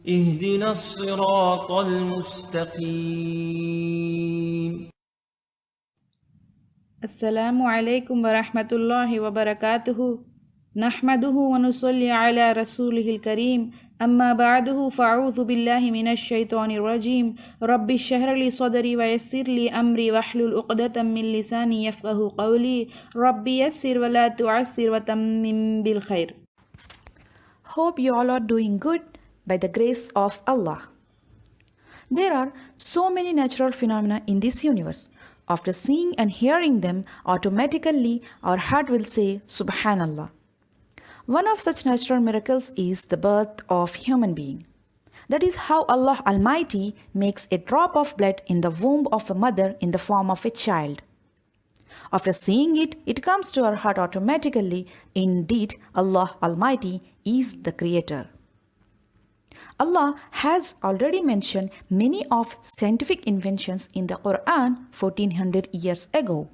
اهدنا الصراط المستقيم. السلام عليكم ورحمة الله وبركاته. نحمده ونصلي على رسوله الكريم. أما بعده فأعوذ بالله من الشيطان الرجيم. رب اشرح لي صدري ويسر لي أمري واحلل عقدة من لساني يفقه قولي. رب يسر ولا تعسر وتمم بالخير. Hope you all are doing good by the grace of Allah. There are so many natural phenomena in this universe. After seeing and hearing them, automatically our heart will say Subhanallah. One of such natural miracles is the birth of human being. That is how Allah Almighty makes a drop of blood in the womb of a mother in the form of a child. After seeing it, it comes to our heart automatically. Indeed, Allah Almighty is the Creator. Allah has already mentioned many of scientific inventions in the Qur'an 1400 years ago.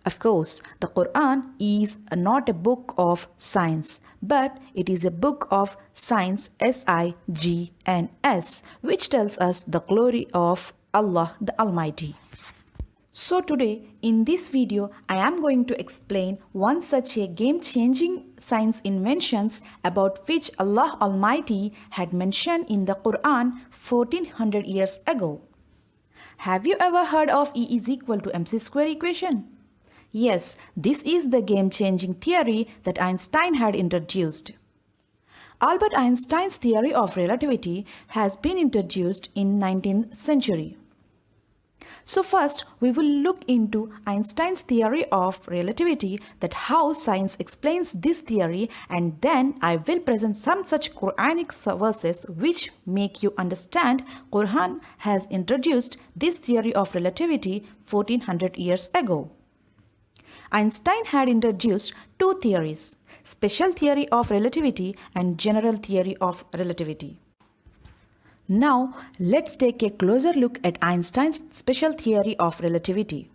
Of course, the Qur'an is not a book of science, but it is a book of science, S-I-G-N-S, which tells us the glory of Allah the Almighty. So today in this video I am going to explain one such a game-changing science inventions about which Allah Almighty had mentioned in the Quran 1400 years ago. Have you ever heard of E is equal to mc square equation? Yes, this is the game-changing theory that Einstein had introduced. Albert Einstein's theory of relativity has been introduced in 19th century. So first we will look into Einstein's theory of relativity, that how science explains this theory, and then I will present some such Quranic verses which make you understand Quran has introduced this theory of relativity 1400 years ago. Einstein had introduced two theories, special theory of relativity and general theory of relativity. Now, let's take a closer look at Einstein's special theory of relativity.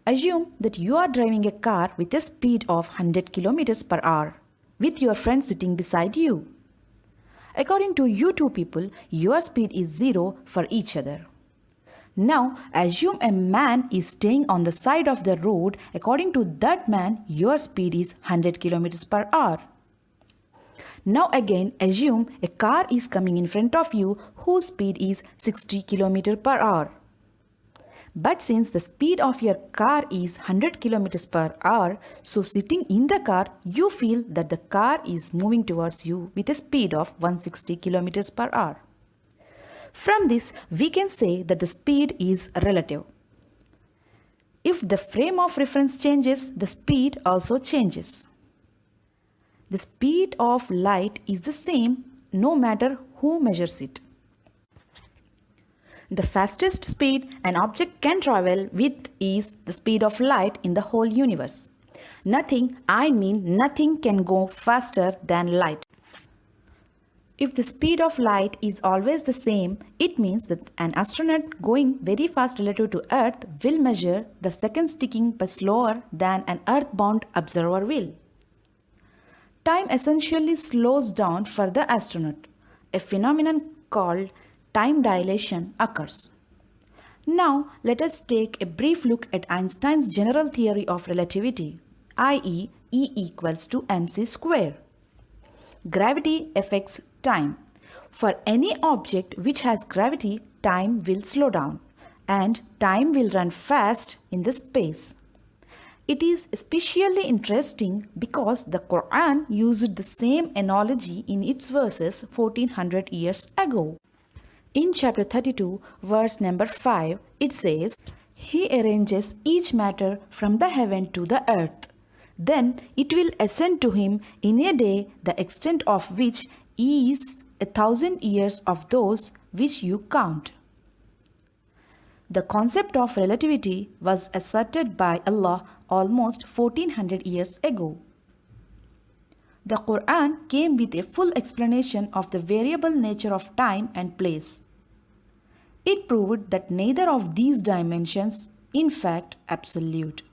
Assume that you are driving a car with a speed of 100 km per hour, with your friend sitting beside you. According to you two people, your speed is 0 for each other. Now, assume a man is staying on the side of the road. According to that man, your speed is 100 km per hour. Now again assume a car is coming in front of you whose speed is 60 km per hour. But since the speed of your car is 100 km per hour, so sitting in the car you feel that the car is moving towards you with a speed of 160 km per hour. From this we can say that the speed is relative. If the frame of reference changes, the speed also changes. The speed of light is the same no matter who measures it. The fastest speed an object can travel with is the speed of light in the whole universe. Nothing can go faster than light. If the speed of light is always the same, it means that an astronaut going very fast relative to Earth will measure the seconds ticking by slower than an earthbound observer will. Time essentially slows down for the astronaut. A phenomenon called time dilation occurs. Now let us take a brief look at Einstein's general theory of relativity, i.e. E equals to mc square. Gravity affects time. For any object which has gravity, time will slow down and time will run fast in the space. It is especially interesting because the Quran used the same analogy in its verses 1400 years ago. In chapter 32, verse number 5, it says, He arranges each matter from the heaven to the earth. Then it will ascend to him in a day the extent of which is 1,000 years of those which you count. The concept of relativity was asserted by Allah almost 1400 years ago. The Quran came with a full explanation of the variable nature of time and place. It proved that neither of these dimensions in fact absolute.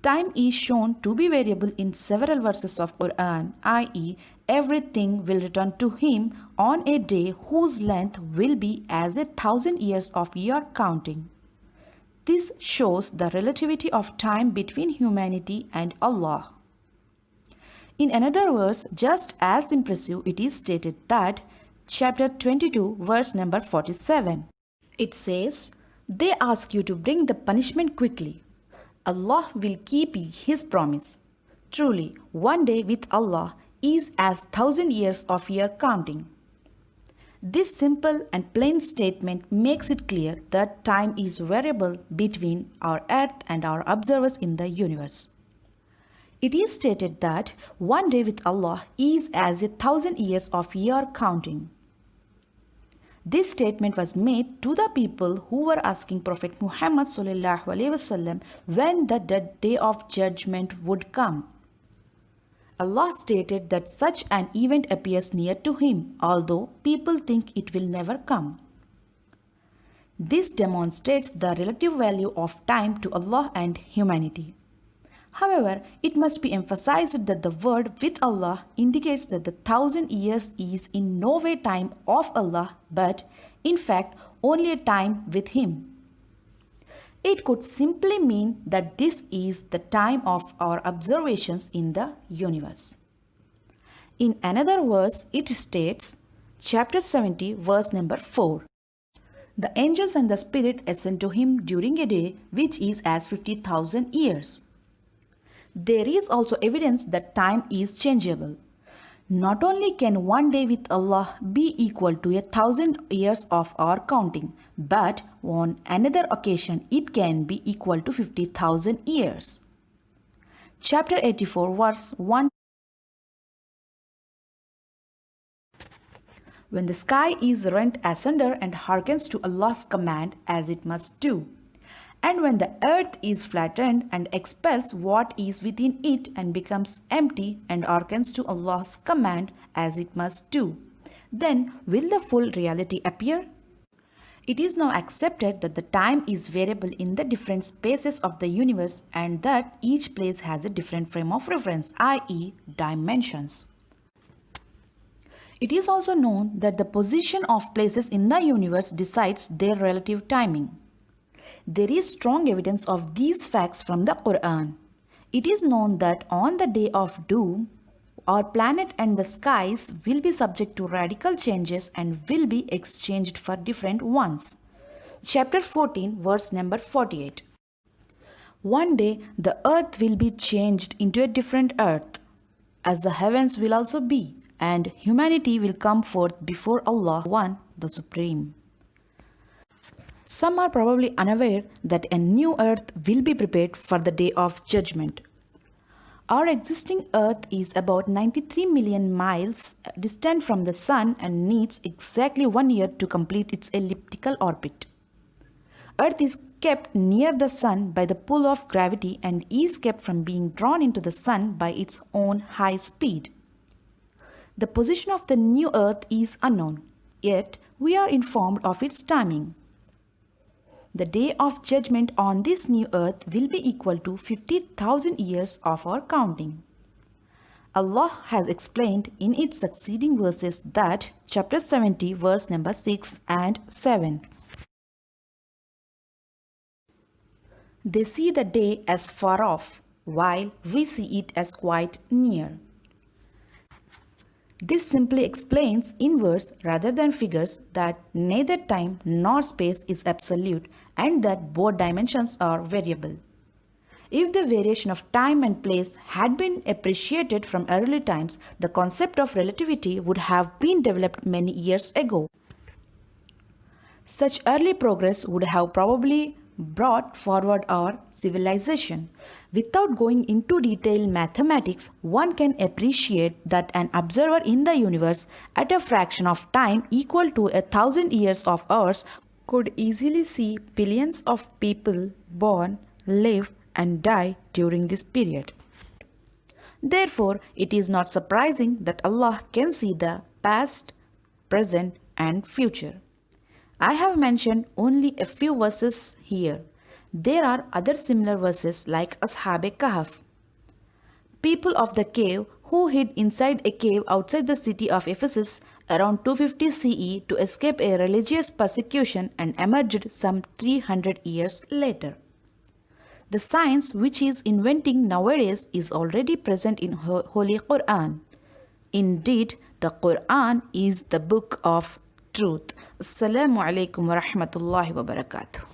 Time is shown to be variable in several verses of Quran, i.e. everything will return to him on a day whose length will be as 1,000 years of your counting. This shows the relativity of time between humanity and Allah. In another verse, just as impressive, it is stated that chapter 22, verse number 47. It says, "They ask you to bring the punishment quickly. Allah will keep His promise. Truly, one day with Allah is as 1,000 years of your counting." This simple and plain statement makes it clear that time is variable between our earth and our observers in the universe. It is stated that one day with Allah is as 1,000 years of your counting. This statement was made to the people who were asking Prophet Muhammad ﷺ when the day of judgment would come. Allah stated that such an event appears near to him, although people think it will never come. This demonstrates the relative value of time to Allah and humanity. However, it must be emphasized that the word with Allah indicates that the 1,000 years is in no way time of Allah, but in fact only a time with Him. It could simply mean that this is the time of our observations in the universe. In another verse, it states, chapter 70, verse number 4. "The angels and the spirit ascend to him during a day which is as 50,000 years. There is also evidence that time is changeable. Not only can one day with Allah be equal to 1,000 years of our counting, but on another occasion it can be equal to 50,000 years. Chapter 84, verse 1. "When the sky is rent asunder and hearkens to Allah's command as it must do, and when the earth is flattened and expels what is within it and becomes empty and hearkens to Allah's command as it must do, then will the full reality appear?" It is now accepted that the time is variable in the different spaces of the universe and that each place has a different frame of reference, i.e., dimensions. It is also known that the position of places in the universe decides their relative timing. There is strong evidence of these facts from the Qur'an. It is known that on the day of doom, our planet and the skies will be subject to radical changes and will be exchanged for different ones. Chapter 14, verse number 48. "One day the earth will be changed into a different earth, as the heavens will also be, and humanity will come forth before Allah, One, the Supreme." Some are probably unaware that a new earth will be prepared for the day of judgment. Our existing earth is about 93 million miles distant from the sun and needs exactly 1 year to complete its elliptical orbit. Earth is kept near the sun by the pull of gravity and is kept from being drawn into the sun by its own high speed. The position of the new earth is unknown, yet we are informed of its timing. The day of judgment on this new earth will be equal to 50,000 years of our counting. Allah has explained in its succeeding verses that chapter 70, verse number 6 and 7. "They see the day as far off, while we see it as quite near." This simply explains in verse rather than figures that neither time nor space is absolute and that both dimensions are variable. If the variation of time and place had been appreciated from early times, the concept of relativity would have been developed many years ago. Such early progress would have probably brought forward our civilization. Without going into detailed mathematics, one can appreciate that an observer in the universe at a fraction of time equal to 1,000 years of ours could easily see billions of people born, live and die during this period. Therefore, it is not surprising that Allah can see the past, present and future. I have mentioned only a few verses here. There are other similar verses like Ashab-e-Kahf. People of the cave who hid inside a cave outside the city of Ephesus around 250 CE to escape a religious persecution and emerged some 300 years later. The science which is inventing nowadays is already present in Holy Qur'an. Indeed, the Qur'an is the book of truth. Assalamu alaikum wa rahmatullahi wa barakatuh.